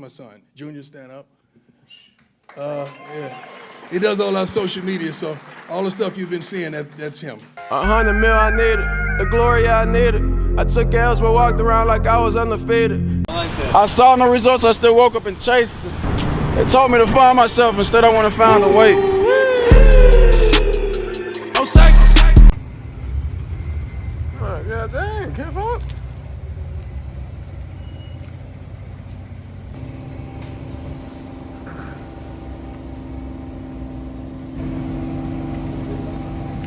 My son, Junior, stand up. Yeah. He does all our social media, so all the stuff you've been seeing, that's him. 100 mil, I need it. The glory, I need it. I took L's but walked around like I was undefeated. I saw no results, I still woke up and chased it. They told me to find myself, instead I want to find a way. I'm psycho. Yeah, dang, give up.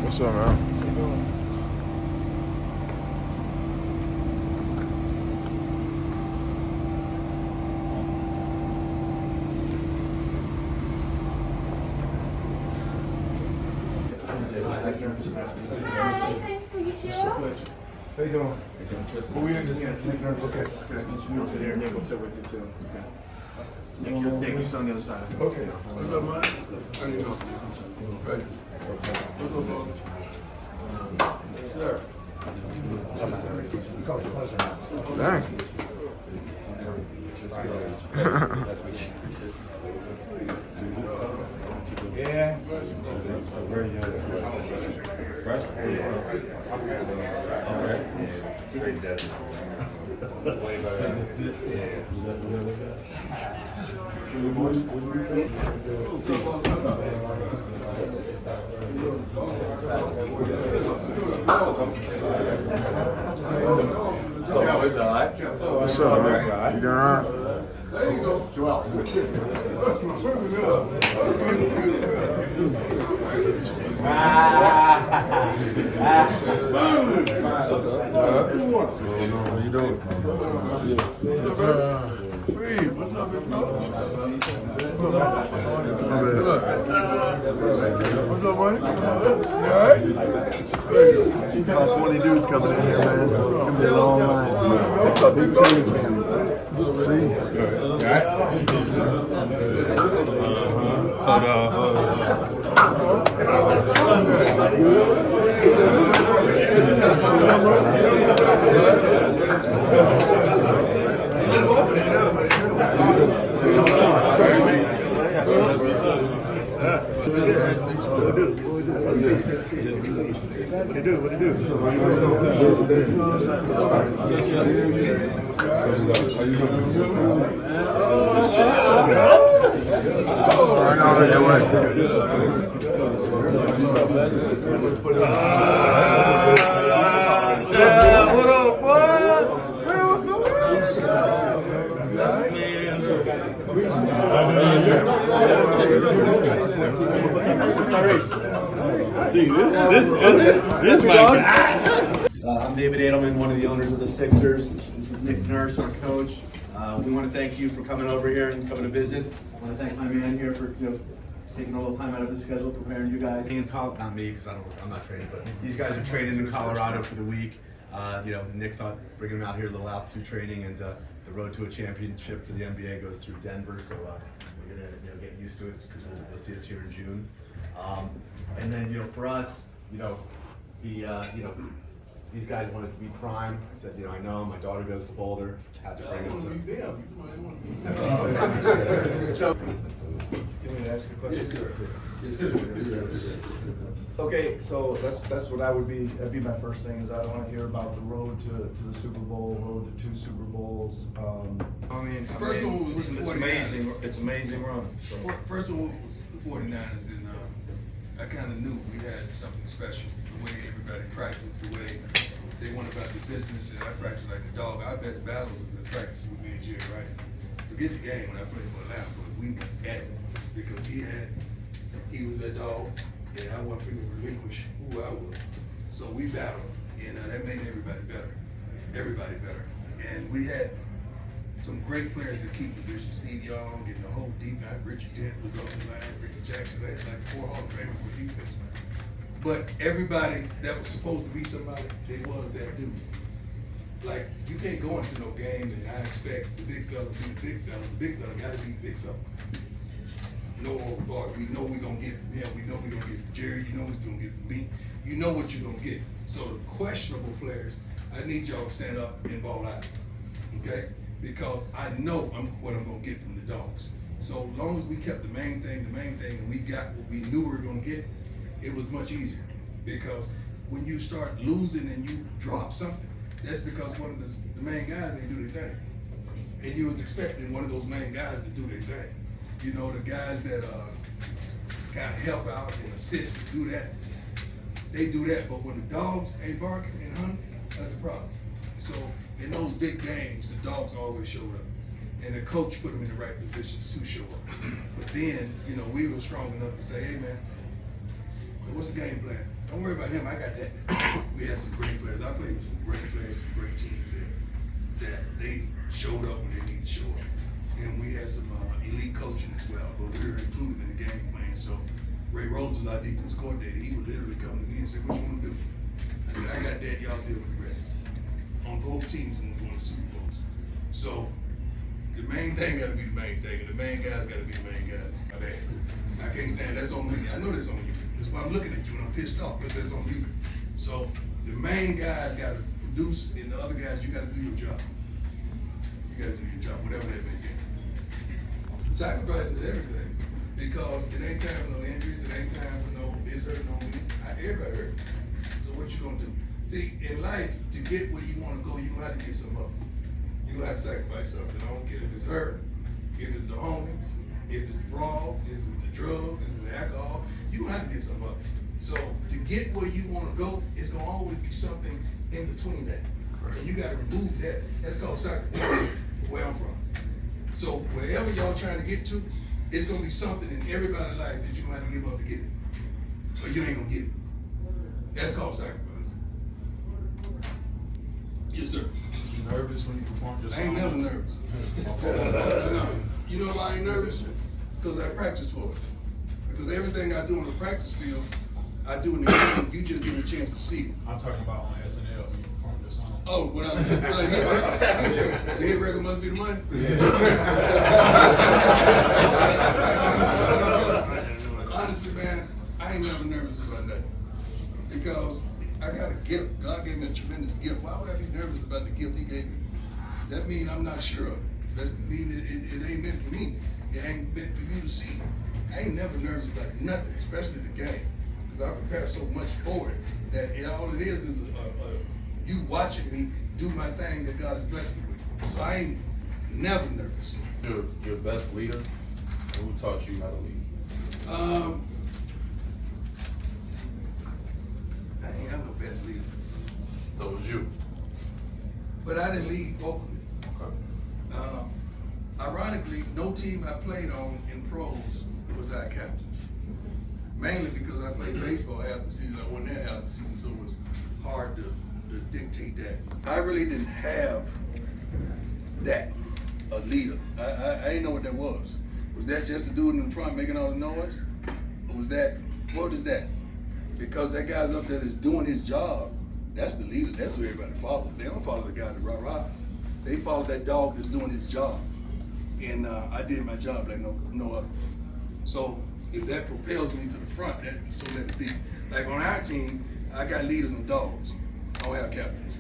What's up, man? How you doing? Nice to meet you. How you doing? Well, we understand. Okay. We'll sit here and Nick will sit with you too. Okay. Nick, you sit on the other side. Okay. What's up, man? How you doing? Good. Yeah. Straight desert. Way better. What's up, man? You doing all right? There you go, Joel. How you doing? What's up, man? You alright? About 20 dudes coming in here, man, so it's gonna be a long line. Big team. What do you do? What up, boy? I'm David Adelman, one of the owners of the Sixers. This is Nick Nurse, our coach. We want to thank you for coming over here and coming to visit. I want to thank my man here for taking a little time out of his schedule, preparing you guys. Not me, because I'm not training, but these guys are training in Colorado for the week. Nick thought bringing them out here, a little altitude training, and the road to a championship for the NBA goes through Denver. So we're gonna get used to it because we'll see us here in June. And then for us, these guys wanted to be prime. I said, I know my daughter goes to Boulder. Had to bring in some. So, You want me to ask you a question? Yes, Okay, so that's what that'd be my first thing, is I want to hear about the road to the Super Bowl, road to 2 Super Bowls. First one was it's amazing. It's amazing run. So. First one was the 49ers, and I kind of knew we had something special. The way everybody practiced, the way they went about the business, and I practiced like a dog. Our best battles was in practice with me and Jerry Rice. Forget the game when I played for a laugh, but we went at it because he was that dog, and I wasn't going to relinquish who I was. So we battled, and that made everybody better. Everybody better. And we had some great players that keep positions. Steve Young, getting the whole defense. Richard Dent was on the line. Ricky Jackson. They had like 4 Hall of Famers for defense. But everybody that was supposed to be somebody, they was that dude. Like, you can't go into no game and I expect the big fella to be the big fella. The big fella got to be the big fella. No overboard. We know we're going to get from him. We know we're going to get from Jerry. You know he's going to get from me. You know what you're going to get. So the questionable players, I need y'all to stand up and ball out. Okay? because I know what I'm gonna get from the dogs. So as long as we kept the main thing, and we got what we knew we were gonna get, it was much easier. Because when you start losing and you drop something, that's because one of the main guys ain't do their thing. And you was expecting one of those main guys to do their thing. You know, the guys that kind of help out and assist and do that, they do that. But when the dogs ain't barking and hunting, that's a problem. So in those big games, the dogs always showed up. And the coach put them in the right positions to show up. But then, you know, we were strong enough to say, hey man, what's the game plan? Don't worry about him, I got that. We had some great players. I played with some great players, some great teams that they showed up when they needed to show up. And we had some elite coaching as well, but we were included in the game plan. So Ray Rose was our defense coordinator. He would literally come to me and say, what you want to do? I said, I got that, y'all deal with the rest. On both teams when we're going to Super Bowls. So the main thing got to be the main thing, and the main guys got to be the main guys. My bad. I can't stand, that's on me. I know that's on you. That's why I'm looking at you and I'm pissed off, because that's on you. So the main guys got to produce, and the other guys, you got to do your job. You got to do your job, whatever that may be. Sacrifice is everything, because it ain't time for no injuries, it ain't time for no this hurt, no me. Everybody hurt. So what you gonna do? See, in life, to get where you want to go, you gonna have to give something up. You gonna have to sacrifice something. I don't care if it's hurt, if it's the homies, if it's the brawls, if it's the drugs, if it's the alcohol, you gonna have to give something up. So to get where you want to go, it's gonna always be something in between that. And you gotta remove that. That's called sacrifice, where I'm from. So wherever y'all trying to get to, it's gonna be something in everybody's life that you're gonna have to give up to get it. Or you ain't gonna get it. That's called sacrifice. Yes, sir. You nervous when you perform your I song? ain't never nervous. You know why I ain't nervous? Because I practice for it. Because everything I do on the practice field, I do in the game. You just get a chance to see it. I'm talking about on SNL when you perform your song. Oh, when I hit the hit record must be the money. Honestly, man, I ain't never nervous about that. Because I got a gift. God gave me a tremendous gift. Why would I be nervous about the gift He gave me? That means I'm not sure of it. That means it ain't meant for me. It ain't meant for you to see. I ain't never nervous about nothing, especially the game. Because I prepare so much for it that all it is you watching me do my thing that God has blessed me with. So I ain't never nervous. Your best leader? Who taught you how to lead? I ain't have no best leader. So it was you. But I didn't lead vocally. Okay. Ironically, no team I played on in pros was our captain. Mainly because I played baseball half the season. I wasn't there half the season, so it was hard to dictate that. I really didn't have that, a leader. I didn't know what that was. Was that just the dude in the front making all the noise? Or was that, what is that? Because that guy's up there that's doing his job, that's the leader. That's who everybody follows. They don't follow the guy that rah-rah. They follow that dog that's doing his job. And I did my job like no other. So if that propels me to the front, so let it be. Like on our team, I got leaders and dogs. I don't have captains.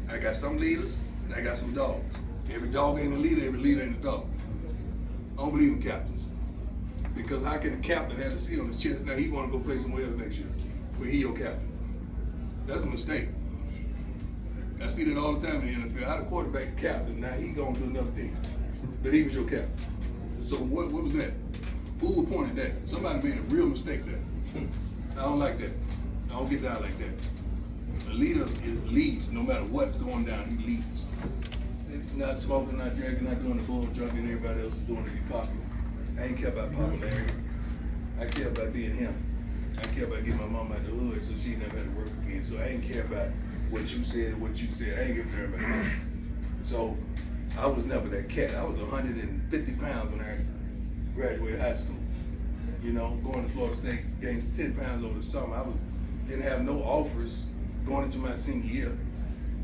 I got some leaders and I got some dogs. Every dog ain't a leader, every leader ain't a dog. I don't believe in captains. Because how can a captain have a C on his chest? Now he want to go play somewhere else next year, where he your captain. That's a mistake. I see that all the time in the NFL. How the quarterback captain, now he going to another team. But he was your captain. So what was that? Who appointed that? Somebody made a real mistake there. I don't like that. I don't get down like that. A leader leads no matter what's going down, he leads. Not smoking, not drinking, not doing the bull drunk and everybody else is doing to be popular. I ain't care about popularity. I care about being him. I care about getting my mom out the hood so she never had to work again. So I ain't care about what you said. I ain't giving her about that. So I was never that cat. I was 150 pounds when I graduated high school. You know, going to Florida State, gained 10 pounds over the summer. Didn't have no offers going into my senior year.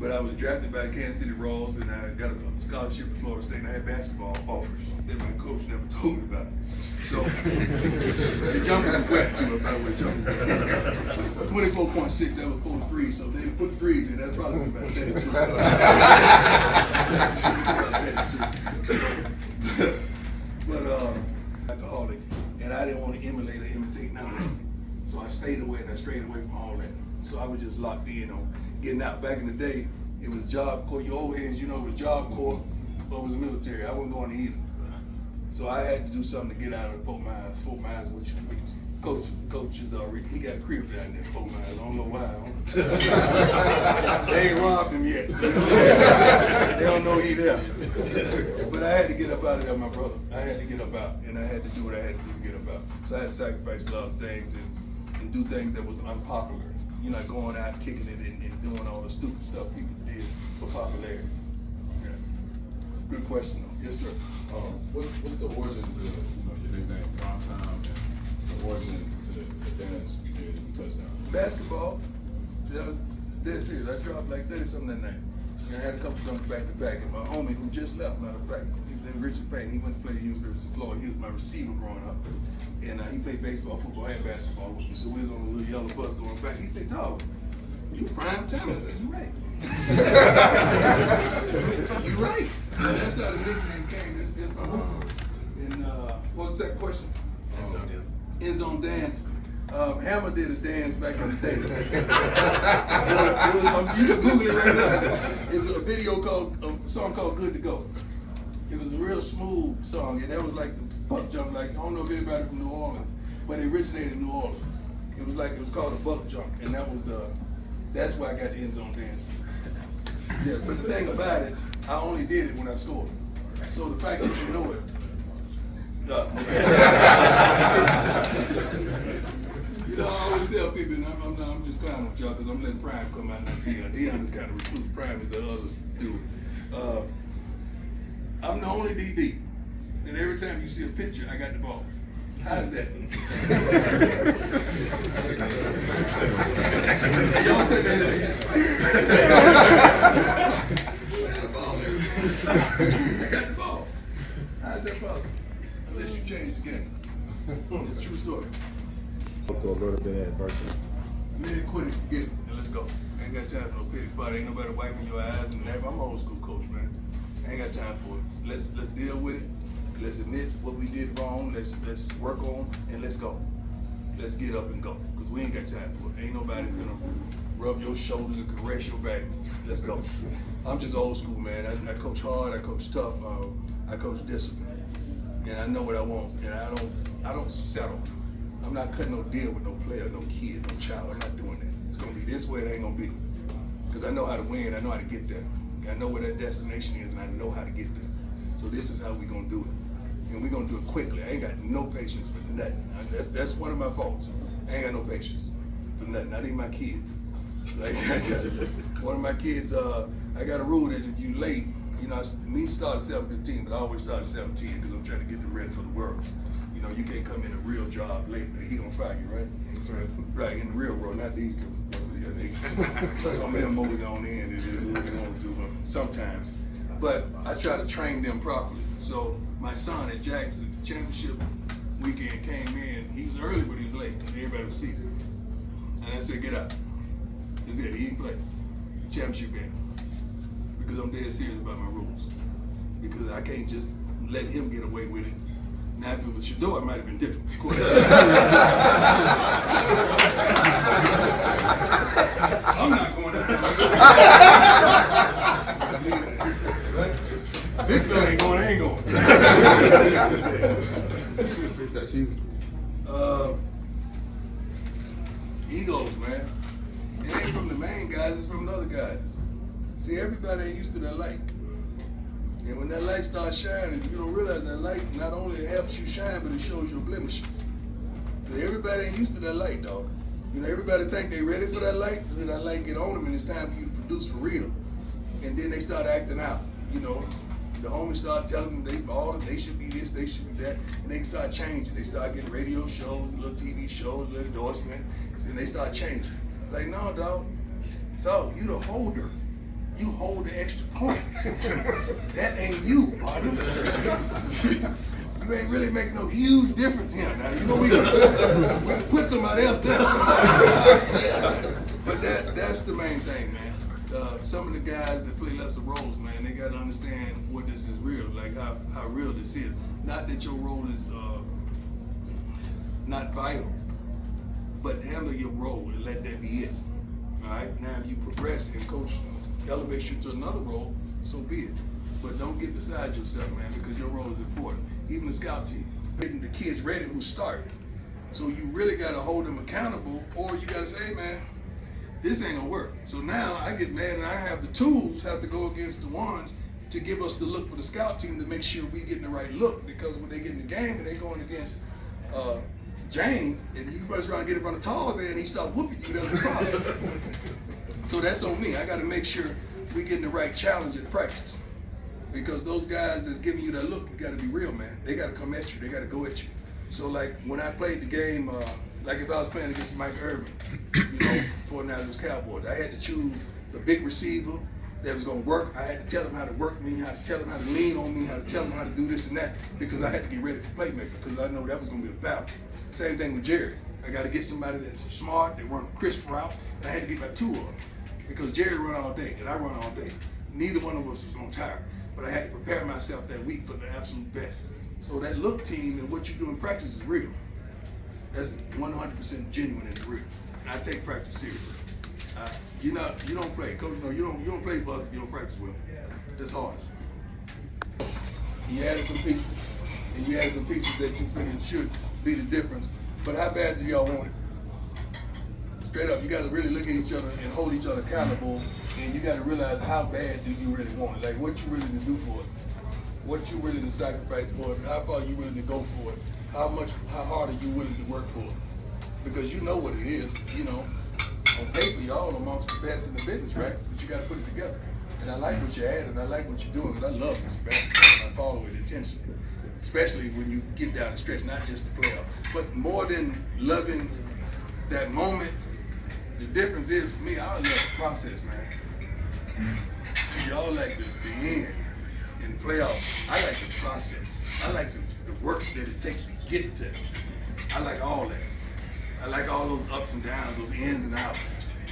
But I was drafted by the Kansas City Royals, and I got a scholarship to Florida State, and I had basketball offers that my coach never told me about. So the jumper was wet too, about what jumper was. 24.6, that was 4 3, so they put threes in, that's probably about 72. But alcoholic, and I didn't want to emulate or imitate none of that. So I stayed away, and I strayed away from all that. So I was just locked in on getting out. Back in the day, it was Job Corps. Your old heads, you know, it was Job Corps or it was the military. I wasn't going to either. So I had to do something to get out of Fort Myers. Fort Myers, which coach is already, he got a crib down there, Fort Myers. I don't know why. They ain't robbed him yet. They don't know he there. But I had to get up out of there, my brother. I had to get up out, and I had to do what I had to do to get up out. So I had to sacrifice a lot of things and do things that was unpopular. You know, going out, kicking it, and doing all the stupid stuff people did for popularity. Yeah. Good question, though. Yes, sir. What's the origin to your nickname Prime Time and the origin to the dance you did in touchdown? Basketball. Dead serious. I dropped like 30-something that night. And I had a couple dunks back to back. And my homie who just left, matter of fact, he's in Richard Payne. He went to play at the University of Florida. He was my receiver growing up. And he played baseball, football, and basketball with me. So we was on a little yellow bus going back. He said, "Dog, you prime time." I said, "You right." You right. And that's how the nickname came. It's my home. And what was the second question? End zone dance. Hammer did a dance back in the day. You can Google it right now. It's a video called, a song called "Good to Go." It was a real smooth song, and that was like the buck jump. Like, I don't know if anybody from New Orleans, but it originated in New Orleans. It was called a buck jump, and that's why I got the end zone dance. Yeah, but the thing about it, I only did it when I scored. So the fact that you know it, you know, I always tell people, and I'm just clowning with y'all because I'm letting Prime come out, not Deion. Deion is kind of recluse. Prime is the other dude. I'm the only DB, and every time you see a picture, I got the ball. How's that? Y'all said that. I got the ball. How's that possible? Unless you change the game. It's a true story. Through a little bit of adversity. I mean, quit it, forget it, and let's go. I ain't got time for no pity party. Ain't nobody wiping your eyes and that. I'm an old school coach, man. I ain't got time for it. Let's deal with it. Let's admit what we did wrong. Let's work on, and let's go. Let's get up and go, because we ain't got time for it. Ain't nobody finna rub your shoulders and caress your back. Let's go. I'm just old school, man. I coach hard. I coach tough. I coach discipline, and I know what I want, and I don't settle. I'm not cutting no deal with no player, no kid, no child. I'm not doing that. It's gonna be this way. It ain't gonna be, because I know how to win. I know how to get there. I know where that destination is, and I know how to get there. So this is how we gonna do it. And we're gonna do it quickly. I ain't got no patience for nothing. That's one of my faults. I ain't got no patience for nothing. Not even my kids. Like, one of my kids, I got a rule that if you late, you know, I need to start at 7:15, but I always start at 7:10 because I'm trying to get them ready for the world. You know, you can't come in a real job late. He gonna fire you, right? That's right. Right, in the real world, not these people. Some of them movies on the end, sometimes. But I try to train them properly. So my son at Jackson championship weekend came in. He was early, but he was late. Everybody was seated. And I said, "Get out." That's it. He didn't play championship game because I'm dead serious about my rules. Because I can't just let him get away with it. Now, if it was Shador, it might have been different. Of course. I'm not going out. Right? Big fella ain't going, I ain't going. Egos, man. It ain't from the main guys, it's from the other guys. See, everybody ain't used to that light. And when that light starts shining, you don't realize that light not only helps you shine, but it shows your blemishes. So everybody ain't used to that light, dog. You know, everybody think they ready for that light, and then that light get on them, and it's time for you to produce for real. And then they start acting out, you know. The homies start telling them they should be this, they should be that, and they start changing. They start getting radio shows, little TV shows, little endorsement, and they start changing. Like, no, dog, you the holder. you hold the extra point. That ain't you, partner. You ain't really making no huge difference here. Now, you know, we can put somebody else down. But that's the main thing, man. Some of the guys that play lesser roles, man, they got to understand what this is real, like how real this is. Not that your role is not vital, but handle your role and let that be it. All right? Now, if you progress and coach elevates you to another role, so be it. But don't get beside yourself, man, because your role is important. Even the scout team, getting the kids ready who start. So you really got to hold them accountable, or you got to say, hey, man, this ain't gonna work. So now I get mad and I have the tools have to go against the ones to give us the look for the scout team to make sure we getting the right look, because when they get in the game and they going against Jane, and you rush around and get in front of Tarzan and he start whooping you, that's a problem. So that's on me. I got to make sure we getting the right challenge at practice, because those guys that's giving you that look, you got to be real, man. They got to come at you. They got to go at you. So like when I played the game, like if I was playing against Mike Irvin, you know, before now it was Cowboys, I had to choose the big receiver that was going to work. I had to tell him how to work me, how to tell him how to lean on me, how to tell him how to do this and that, because I had to get ready for playmaker, because I know that was going to be a battle. Same thing with Jerry. I got to get somebody that's smart, that run crisp routes, and I had to get my two of them, because Jerry run all day and I run all day. Neither one of us was going to tire, but I had to prepare myself that week for the absolute best. So that look team and what you do in practice is real. That's 100% genuine and real. And I take practice seriously. You don't play, coach. No, you don't play bus if you don't practice well. That's hard. You added some pieces, and you added some pieces that you figured should be the difference. But how bad do y'all want it? Straight up, you got to really look at each other and hold each other accountable, and you got to realize how bad do you really want it? Like what you really to do for it, what you really to sacrifice for it, how far you willing to go for it, how hard are you willing to work for it? Because you know what it is, you know. On paper, y'all amongst the best in the business, right? But you got to put it together. And I like what you're adding, I like what you're doing, because I love this basketball and I follow it intensely. Especially when you get down the stretch, not just the playoff. But more than loving that moment, the difference is for me, I love the process, man. See, y'all like the end in the playoffs. I like the process. I like the work that it takes to get to it. I like all that. I like all those ups and downs, those ins and outs,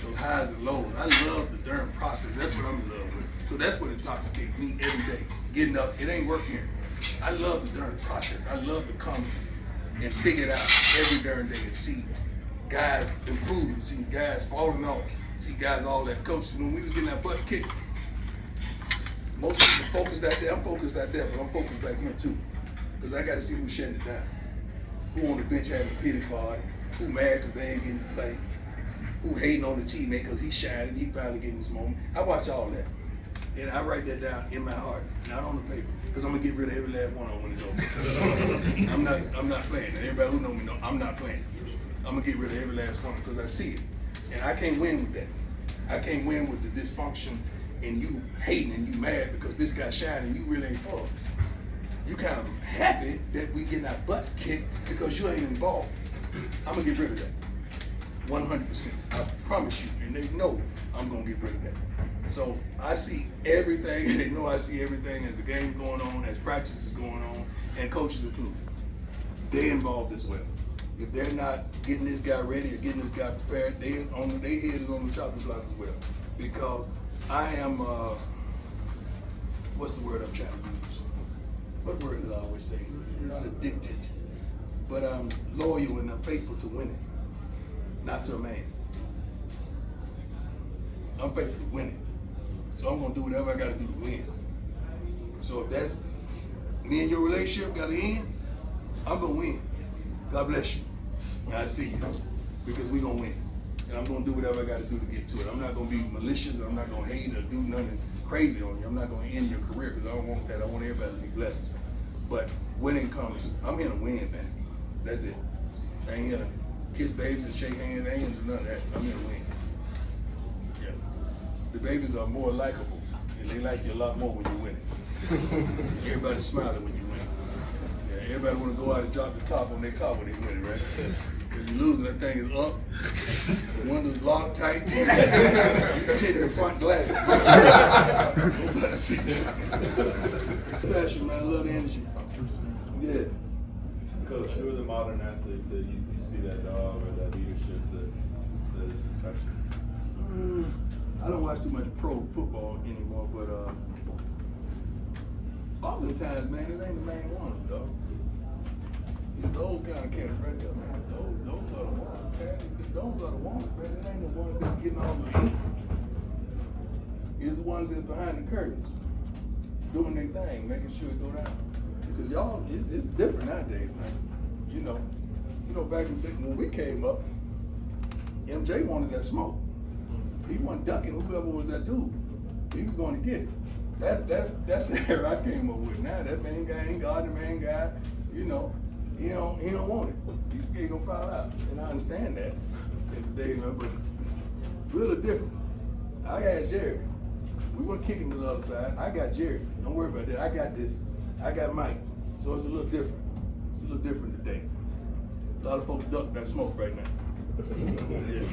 those highs and lows. I love the darn process. That's what I'm in love with. So that's what intoxicates me every day. Getting up, it ain't work here. I love the darn process. I love to come and figure it out every darn day and see guys improving, see guys falling off, see guys all that. Coach, when we was getting our butts kicked, most people focused out there. I'm focused out there, but I'm focused back here too, because I got to see who's shutting it down. Who on the bench having a pity party? Who mad because they ain't getting played? Who hating on the teammate because he's shining, he finally getting this moment? I watch all that. And I write that down in my heart, not on the paper, because I'm going to get rid of every last one when it's over. I'm not playing. And everybody who know me know I'm not playing. I'm going to get rid of every last one because I see it. And I can't win with that. I can't win with the dysfunction and you hating and you mad because this guy shining, you really ain't for us. You kind of happy that we getting our butts kicked because you ain't involved. I'm gonna get rid of that, 100%. I promise you, and they know I'm gonna get rid of that. So I see everything, and they know I see everything as the game's going on, as practice is going on, and coaches included. They involved as well. If they're not getting this guy ready or getting this guy prepared, their head is on the chopping block as well. Because I am, what's the word I'm trying to use? What word did I always say? You're not addicted. But I'm loyal and I'm faithful to winning, not to a man. I'm faithful to winning. So I'm gonna do whatever I gotta do to win. So if that's me and your relationship gotta end, I'm gonna win. God bless you. And I see you. Because we gonna win. And I'm gonna do whatever I gotta do to get to it. I'm not gonna be malicious, I'm not gonna hate or do nothing crazy on you. I'm not gonna end your career because I don't want that. I want everybody to be blessed. But winning comes, I'm here to win, man. That's it. I ain't here to kiss babies and shake hands. I ain't here to do none of that. I'm here to win. Yeah. The babies are more likable, and they like you a lot more when you're winning. Everybody's smiling when you win. Yeah, everybody want to go out and drop the top on their car when they win, right? When you lose, that thing is up. One of those locked tight. You take the front glasses. Passion, man. I love the energy. Yeah. Coach, who are the modern athletes that you see that dog or that leadership that is infectious? I don't watch too much pro football anymore, but oftentimes, man, it ain't the main ones, dog. It's those kind of cats right there, man. Those are the ones, man. Those are the ones, man. It ain't the ones that getting all the heat. It's the ones that's behind the curtains, doing their thing, making sure it go down. Because y'all, it's different nowadays, man. You know, back when we came up, MJ wanted that smoke. He wasn't ducking whoever was that dude. He was going to get it. That's the era I came up with. Now that man guy ain't God, the man guy, you know, he don't want it. He's gonna foul out, and I understand that in the days, but really different. I got Jerry. We weren't kicking to the other side. I got Jerry. Don't worry about that. I got this. I got Mike. So it's a little different. It's a little different today. A lot of folks duck that smoke right now. Yeah.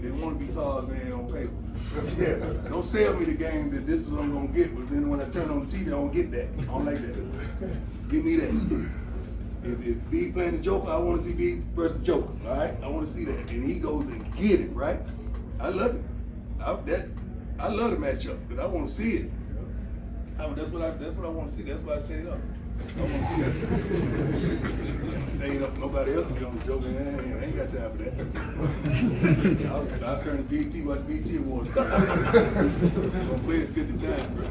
They want to be Tarzan on paper. Don't sell me the game that this is what I'm gonna get, but then when I turn on the TV, I don't get that. I don't like that. Give me that. If B playing the Joker, I want to see B versus the Joker. All right, I want to see that, and he goes and get it. Right? I love it. I love the matchup because I want to see it. That's what I want to see. That's why I stayed up. I want to see that. Staying up, nobody else be on the Joker. I ain't got time for that. I'll turn to BT, watch BT Awards. I'm gonna play it 50 times, bro.